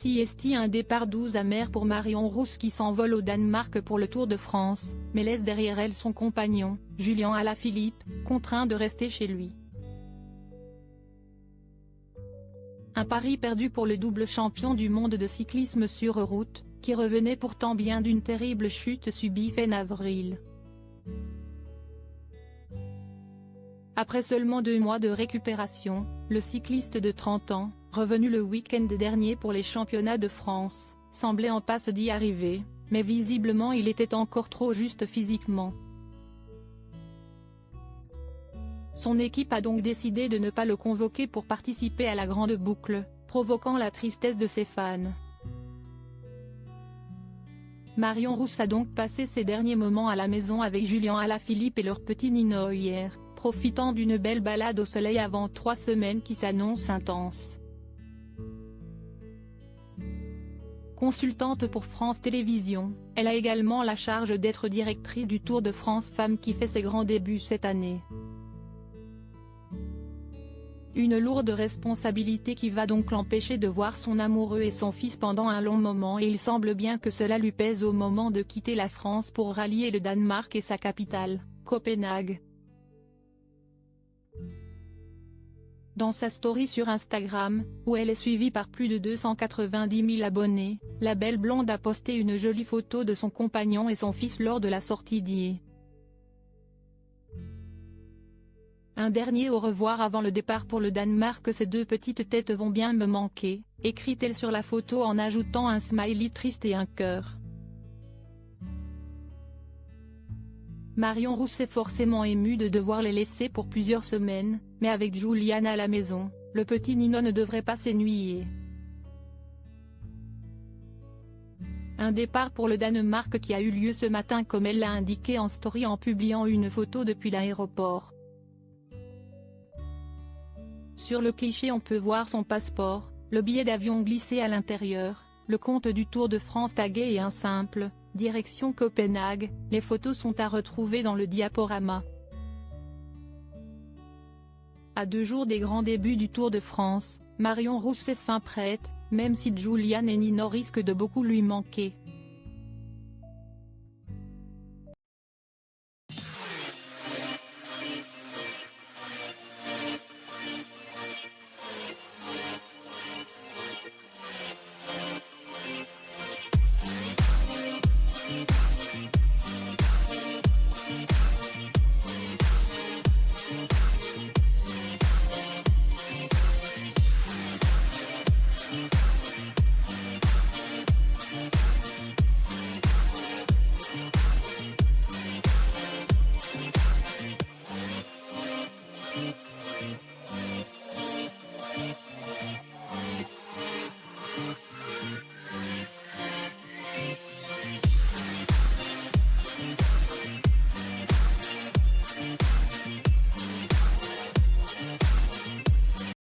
Voici un départ doux amer pour Marion Rousse qui s'envole au Danemark pour le Tour de France, mais laisse derrière elle son compagnon, Julian Alaphilippe, contraint de rester chez lui. Un pari perdu pour le double champion du monde de cyclisme sur route, qui revenait pourtant bien d'une terrible chute subie fin avril. Après seulement 2 mois de récupération, le cycliste de 30 ans, revenu le week-end dernier pour les championnats de France, semblait en passe d'y arriver, mais visiblement il était encore trop juste physiquement. Son équipe a donc décidé de ne pas le convoquer pour participer à la grande boucle, provoquant la tristesse de ses fans. Marion Rousse a donc passé ses derniers moments à la maison avec Julian Alaphilippe et leur petit Nino hier, profitant d'une belle balade au soleil avant 3 semaines qui s'annoncent intenses. Consultante pour France Télévisions, elle a également la charge d'être directrice du Tour de France Femmes qui fait ses grands débuts cette année. Une lourde responsabilité qui va donc l'empêcher de voir son amoureux et son fils pendant un long moment et il semble bien que cela lui pèse au moment de quitter la France pour rallier le Danemark et sa capitale, Copenhague. Dans sa story sur Instagram, où elle est suivie par plus de 290 000 abonnés, la belle blonde a posté une jolie photo de son compagnon et son fils lors de la sortie d'hier. Un dernier au revoir avant le départ pour le Danemark. Ces 2 petites têtes vont bien me manquer, écrit-elle sur la photo en ajoutant un smiley triste et un cœur. Marion Rousse est forcément émue de devoir les laisser pour plusieurs semaines, mais avec Julian à la maison, le petit Nino ne devrait pas s'ennuyer. Un départ pour le Danemark qui a eu lieu ce matin comme elle l'a indiqué en story en publiant une photo depuis l'aéroport. Sur le cliché on peut voir son passeport, le billet d'avion glissé à l'intérieur, le compte du Tour de France tagué et un simple « Direction Copenhague », les photos sont à retrouver dans le diaporama. À 2 jours des grands débuts du Tour de France, Marion Rousse est fin prête, même si Julian et Nino risquent de beaucoup lui manquer.